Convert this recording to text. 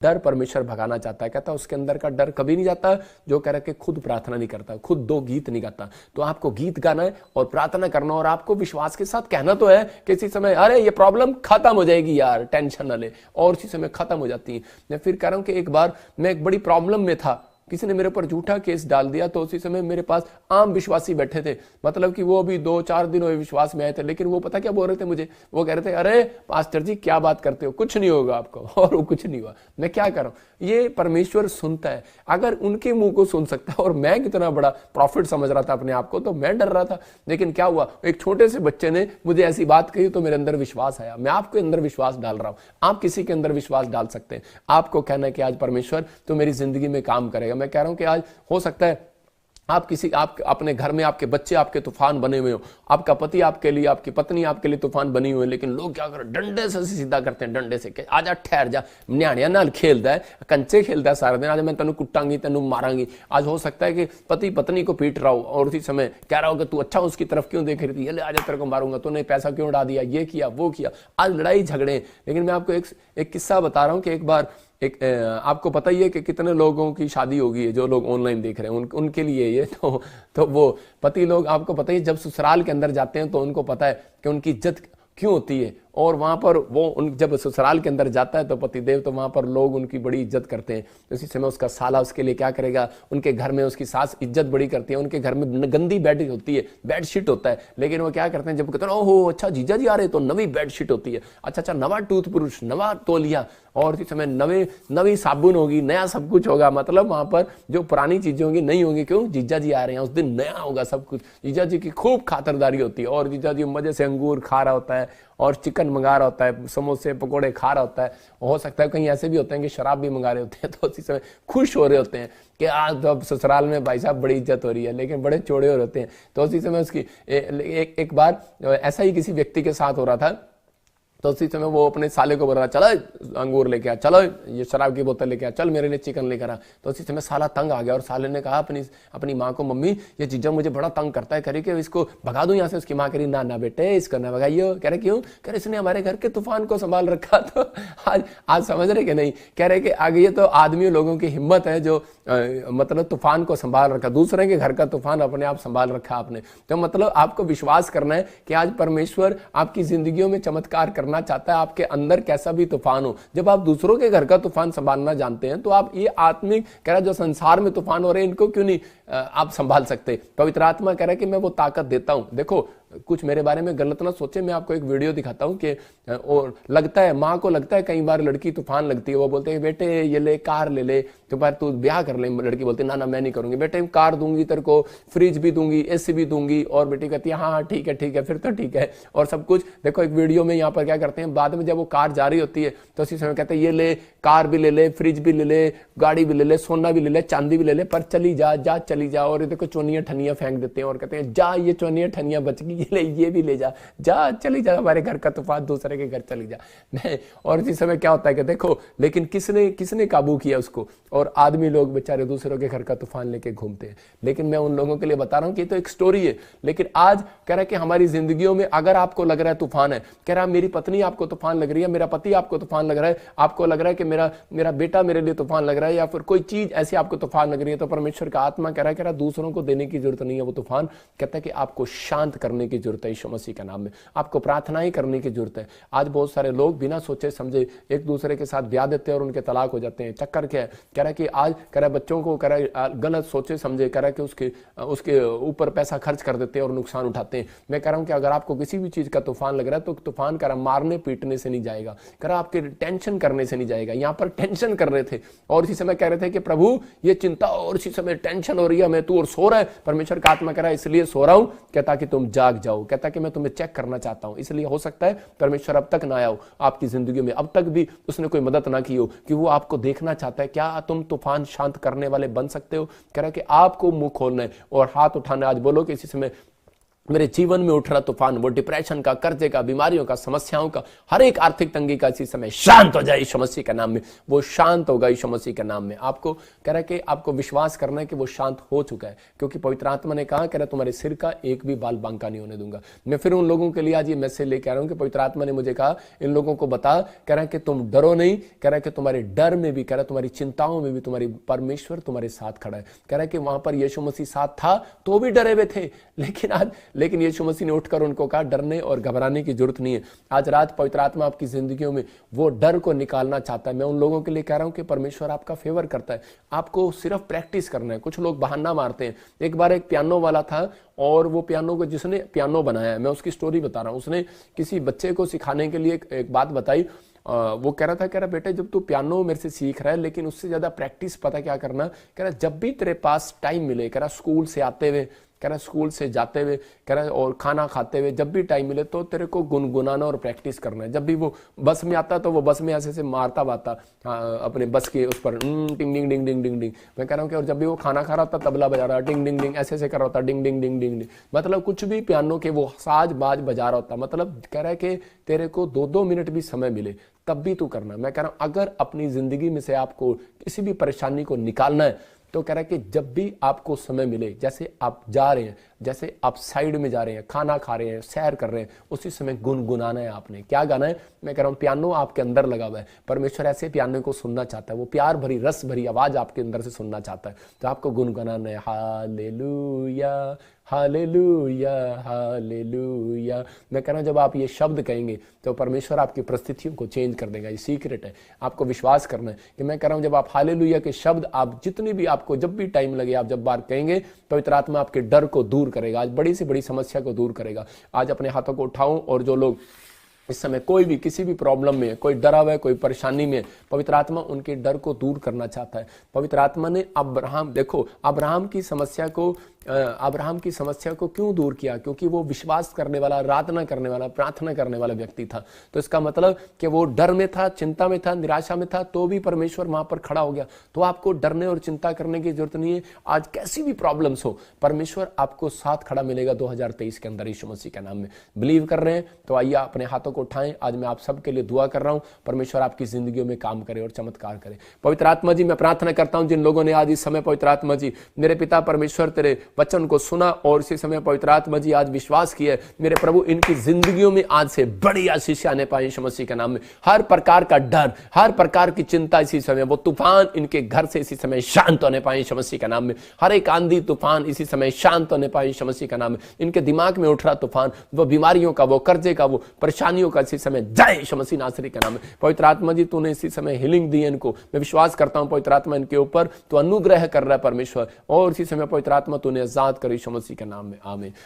डर परमेश्वर भगाना चाहता है। कहता है उसके अंदर का डर कभी नहीं जाता जो कह रहा है कि खुद प्रार्थना नहीं करता, खुद 2 गीत नहीं गाता। तो आपको गीत गाना है और प्रार्थना करना, और आपको विश्वास के साथ कहना तो है कि इसी समय अरे ये प्रॉब्लम खत्म हो जाएगी यार, टेंशन ना ले, और इसी समय खत्म हो जाती है। मैं फिर कह रहा हूं कि एक बार मैं एक बड़ी प्रॉब्लम में था, किसी ने मेरे ऊपर झूठा केस डाल दिया, तो उसी समय मेरे पास आम विश्वासी बैठे थे, मतलब कि वो अभी 2-4 दिन हुए विश्वास में आए थे, लेकिन वो पता क्या बोल रहे थे मुझे, वो कह रहे थे अरे पास्टर जी क्या बात करते हो, कुछ नहीं होगा आपको, और वो कुछ नहीं हुआ। मैं क्या कर रहा हूं, ये परमेश्वर सुनता है। अगर उनके मुंह को सुन सकता है, और मैं कितना बड़ा प्रॉफिट समझ रहा था अपने आप को, तो मैं डर रहा था। लेकिन क्या हुआ, एक छोटे से बच्चे ने मुझे ऐसी बात कही तो मेरे अंदर विश्वास आया। मैं आपके अंदर विश्वास डाल रहा हूं, आप किसी के अंदर विश्वास डाल सकते हैं। आपको कहना है कि आज परमेश्वर तो मेरी जिंदगी में काम करेगा। मैं कह रहा हूं कि आज हो सकता है आप अपने घर में आपके बच्चे आपके तूफान बने हुए हो, आपका पति आपके लिए, आपकी पत्नी आपके लिए तूफान बनी हुई है, लेकिन लोग क्या कर डंडे से सीधा करते हैं, डंडे से आजा ठहर जा, न्याणिया नाल खेलता है, कंचे खेलता है सारा दिन, आज मैं तेनू कुटांगी तेनू मारांगी। आज हो सकता है कि पति पत्नी को पीट रहा हो और उसी समय कह रहा हो कि तू अच्छा उसकी तरफ क्यों देख रही थी, ये ले आजा तेरे को मारूंगा, तूने पैसा क्यों उड़ा दिया, ये किया वो किया। आज लड़ाई झगड़े। लेकिन मैं आपको एक किस्सा बता रहा हूं कि एक बार आपको पता ही है कि कितने लोगों की शादी होगी है, जो लोग ऑनलाइन देख रहे हैं उनके लिए ये तो वो पति लोग, आपको पता ही जब ससुराल के अंदर जाते हैं तो उनको पता है कि उनकी इज्जत क्यों होती है, और वहां पर वो जब ससुराल के अंदर जाता है तो पतिदेव, तो वहां पर लोग उनकी बड़ी इज्जत करते हैं। तो इसी समय उसका साला उसके लिए क्या करेगा, उनके घर में उसकी सास इज्जत बड़ी करती है, उनके घर में गंदी बेड होती है, बेडशीट होता है, लेकिन वो क्या करते हैं जब कहते हैं ओहो अच्छा जीजा जी आ रहे, तो नवी बेडशीट होती है, अच्छा नवा टूथब्रश, नवा तौलिया, और इसी समय नवी साबुन होगी, नया सब कुछ होगा। मतलब वहां पर जो पुरानी चीजें होंगी नहीं होंगी, क्यों, जीजा जी आ रहे हैं, उस दिन नया होगा सब कुछ। जीजा जी की खूब खातरदारी होती है, और जीजा जी मजे से अंगूर खा रहा होता है और चिकन मंगा रहा होता है, समोसे पकोड़े खा रहा होता है। हो सकता है कहीं ऐसे भी होते हैं कि शराब भी मंगा रहे होते हैं, तो उसी समय खुश हो रहे होते हैं कि आज तो अब ससुराल में भाई साहब बड़ी इज्जत हो रही है, लेकिन बड़े चौड़े हो रहे होते हैं। तो उसी समय उसकी एक बार ऐसा ही किसी व्यक्ति के साथ हो रहा था, तो उसी समय वो अपने साले को बोल रहा, चलो अंगूर लेके आ, चलो ये शराब की बोतल लेके आ, चल मेरे लिए चिकन लेकर आ। तो उसी समय साला तंग आ गया, और साले ने कहा अपनी माँ को, मम्मी ये चीज़ा मुझे बड़ा तंग करता है, करे कि इसको भगा दूं यहाँ से। उसकी माँ कह रही ना ना बेटे इसको ना भगाइयो। कह रहे क्यों, कह रहे इसने हमारे घर के तूफान को संभाल रखा। तो आज समझ रहे कि नहीं, कह रहे कि आगे ये तो आदमी लोगों की हिम्मत है जो मतलब तूफान को संभाल रखा, दूसरे के घर का तूफान अपने आप संभाल रखा आपने। तो मतलब आपको विश्वास करना है कि आज परमेश्वर आपकी जिंदगियों में चमत्कार करना चाहता है, आपके अंदर कैसा भी तूफान हो। जब आप दूसरों के घर का तूफान संभालना जानते हैं, तो आप ये आत्मिक कह रहा जो संसार में तूफान हो रहे हैं, इनको क्यों नहीं आप संभाल सकते। पवित्र आत्मा कह रहा है कि मैं वो ताकत देता हूं। देखो कुछ मेरे बारे में गलत ना सोचे, मैं आपको एक वीडियो दिखाता हूं कि और लगता है माँ को लगता है कई बार लड़की तूफान लगती है, वो बोलते हैं बेटे ये ले कार ले ले, तो बार तू ब्याह कर ले। लड़की बोलती है ना ना मैं नहीं करूंगी, बेटे कार दूंगी तेरे को, फ्रिज भी दूंगी, एसी भी दूंगी। और बेटी कहती है हाँ ठीक है फिर तो ठीक है, और सब कुछ। देखो एक वीडियो में यहाँ पर क्या करते हैं, बाद में जब वो कार जा रही होती है तो उसी समय कहते हैं ये ले कार भी ले ले, फ्रिज भी ले ले, गाड़ी भी ले ले, सोना भी ले ले, चांदी भी ले ले, पर चली जा चली जा। और देखो चोनियां ठनियां फेंक देते हैं और कहते हैं जा ये चोनियां ठनियां बच गई, ये भी ले जा चली जा, हमारे घर का तूफान दूसरे के घर चली जा। मैं और इसी समय क्या होता है कि देखो, लेकिन किसने काबू किया उसको, और आदमी लोग बेचारे दूसरों के घर का तूफान लेके घूमते हैं। लेकिन मैं उन लोगों के लिए बता रहा हूं कि तो एक स्टोरी है। लेकिन आज कह रहा है कि हमारी जिंदगियों में अगर आपको लग रहा है तूफान है, कह रहा है मेरी पत्नी आपको तूफान लग रही है, मेरा पति आपको तूफान लग रहा है, आपको लग रहा है कि मेरा बेटा मेरे लिए तूफान लग रहा है, या फिर कोई चीज ऐसी आपको तूफान लग रही है, तो परमेश्वर का आत्मा कह रहा है दूसरों को देने की जरूरत नहीं है वो तूफान। कहता है कि आपको शांत करने की जरूरत है, यीशु मसीह का नाम में आपको प्रार्थना ही करने की जरूरत है। आज बहुत सारे लोग बिना सोचे समझे एक दूसरे के साथ ब्याह देते हैं और उनके तलाक हो जाते हैं। चक्कर क्या है, कह रहा है कि आज कह रहा है बच्चों को कह रहा है गलत सोचे समझे, कह रहा है कि उसके ऊपर पैसा खर्च कर देते हैं और नुकसान उठाते हैं। मैं कह रहा हूं कि अगर आपको किसी भी चीज का तूफान लग रहा है तो तूफान कह रहा मारने पीटने से नहीं जाएगा, कह रहा आपके टेंशन करने से नहीं जाएगा। यहाँ पर टेंशन कर रहे थे और इसी समय कह रहे थे कि प्रभु ये चिंता और इसी समय टेंशन हो रही है हमें, तू और सो रहा है। परमेश्वर का आत्मा कह रहा है इसलिए सो रहा हूं, कहता कि तुम जाग जाओ, कहता कि मैं तुम्हें चेक करना चाहता हूं। इसलिए हो सकता है परमेश्वर अब तक ना आया हो आपकी जिंदगी में, अब तक भी उसने कोई मदद ना की हो, कि वो आपको देखना चाहता है क्या तुम तूफान शांत करने वाले बन सकते हो। कह रहा है कि आपको मुंह खोलना है और हाथ उठाना। आज बोलो कि इसी समय मेरे जीवन में उठ रहा तूफान, वो डिप्रेशन का, कर्जे का, बीमारियों का, समस्याओं का, हर एक आर्थिक तंगी का इसी समय शांत हो जाए यीशु मसीह के नाम में। वो शांत होगा यीशु मसीह के नाम में। आपको कह रहा है कि आपको विश्वास करना है कि वो शांत हो चुका है, क्योंकि पवित्र आत्मा ने कहा, कह रहा तुम्हारे सिर का एक भी बाल बांका नहीं होने दूंगा। मैं फिर उन लोगों के लिए आज ये मैसेज लेके आ रहा हूं कि पवित्र आत्मा ने मुझे कहा इन लोगों को बता, कह रहा है कि तुम डरो नहीं, कह रहा है कि तुम्हारे डर में भी, कह रहा है तुम्हारी चिंताओं में भी तुम्हारी परमेश्वर तुम्हारे साथ खड़ा है। कह रहा है कि वहां पर यीशु मसीह साथ था तो भी डरे हुए थे, लेकिन यीशु मसीह ने उठकर उनको कहा डरने और घबराने की जरूरत नहीं है। आज रात पवित्र आत्मा आपकी जिंदगियों में वो डर को निकालना चाहता है। मैं उन लोगों के लिए कह रहा हूं कि परमेश्वर आपका फेवर करता है, आपको सिर्फ प्रैक्टिस करना है। कुछ लोग बहाना मारते हैं। एक बार एक पियानो वाला था और वो पियानो को, जिसने पियानो बनाया है, मैं उसकी स्टोरी बता रहा हूं, उसने किसी बच्चे को सिखाने के लिए एक बात बताई। वो कह रहा था, बेटे जब तू पियानो मेरे से सीख रहा है, लेकिन उससे ज्यादा प्रैक्टिस पता क्या करना, कह रहा जब भी तेरे पास टाइम मिले, कह रहा स्कूल से आते हुए, कह रहा स्कूल से जाते हुए, कह रहा और खाना खाते हुए, जब भी टाइम मिले तो तेरे को गुनगुनाना और प्रैक्टिस करना है। जब भी वो बस में आता तो वो बस में ऐसे मारता वाता अपने बस के उस पर टिंग डिंग डिंग डिंग डिंग डिंग। मैं कह रहा हूँ कि और जब भी वो खाना खा रहा था तबला बजा रहा, डिंग डिंग डिंग ऐसे कर रहा था, डिंग डिंग डिंग डिंग डिंग। मतलब कुछ भी पियानो के वो साज बाज बजा रहा होता। मतलब कह रहा है कि तेरे को 2-2 मिनट भी समय मिले तब भी तू करना। मैं कह रहा हूं अगर अपनी जिंदगी में से आपको किसी भी परेशानी को निकालना है तो कह रहा है कि जब भी आपको समय मिले, जैसे आप जा रहे हैं, जैसे आप साइड में जा रहे हैं, खाना खा रहे हैं, सैर कर रहे हैं, उसी समय गुनगुनाना है। आपने क्या गाना है? मैं कह रहा हूं पियानो आपके अंदर लगा हुआ है। परमेश्वर ऐसे पियानो को सुनना चाहता है, वो प्यार भरी रस भरी आवाज आपके अंदर से सुनना चाहता है। तो आपको गुनगुनाना है हालेलुया हालेलुया हालेलुया। मैं कह रहा हूं जब आप ये शब्द कहेंगे तो परमेश्वर आपकी परिस्थितियों को चेंज कर देगा। ये सीक्रेट है, आपको विश्वास करना है कि मैं कह रहा हूं जब आप हालेलुया के शब्द, आप जितनी भी, आपको जब भी टाइम लगे, आप जब बार कहेंगे, पवित्र आत्मा आपके डर को दूर करेगा। आज बड़ी से बड़ी समस्या को दूर करेगा। आज अपने हाथों को उठाऊं और जो लोग इस समय कोई भी किसी भी प्रॉब्लम में, कोई डरा हुआ है, कोई परेशानी में, पवित्र आत्मा उनके डर को दूर करना चाहता है। पवित्र आत्मा ने अब्राहम, देखो अब्राहम की समस्या को क्यों दूर किया? क्योंकि वो विश्वास करने वाला, आराधना करने वाला, प्रार्थना करने वाला व्यक्ति था। तो इसका मतलब कि वो डर में था, चिंता में था, निराशा में था, तो भी परमेश्वर वहां पर खड़ा हो गया। तो आपको डरने और चिंता करने की जरूरत नहीं है। आज कैसी भी प्रॉब्लम्स हो, परमेश्वर आपको साथ खड़ा मिलेगा 2023 के अंदर यीशु मसीह के नाम में। बिलीव कर रहे हैं तो आइए अपने हाथों को उठाएं। आज मैं आप सबके लिए दुआ कर रहा हूं, परमेश्वर आपकी जिंदगियों में काम करे और चमत्कार करे। पवित्र आत्मा जी, मैं प्रार्थना करता हूं जिन लोगों ने आज इस समय, पवित्र आत्मा जी, मेरे पिता परमेश्वर तेरे वचन को सुना और इसी समय पवित्र आत्मा जी आज विश्वास किया, मेरे प्रभु इनकी जिंदगियों में आज से बड़ी आशीष आने पाए यीशु मसीह के नाम में। हर प्रकार का डर, हर प्रकार की चिंता इसी समय, वो तूफान इनके घर से इसी समय शांत होने पाए यीशु मसीह के नाम में। हर एक आंधी तूफान इसी समय शांत होने पाए यीशु मसीह के नाम में। इनके दिमाग में उठ रहा तूफान, वो बीमारियों का, वो कर्जे का, वो परेशानियों का इसी समय जय यीशु मसीह नासरी के नाम में। पवित्र आत्मा जी तूने इसी समय हीलिंग दी है इनको। मैं विश्वास करता हूं पवित्र आत्मा इनके ऊपर तो अनुग्रह कर रहा है परमेश्वर, और इसी समय पवित्र आत्मा तूने आजाद कर यीशु मसीह के नाम में। आमीन।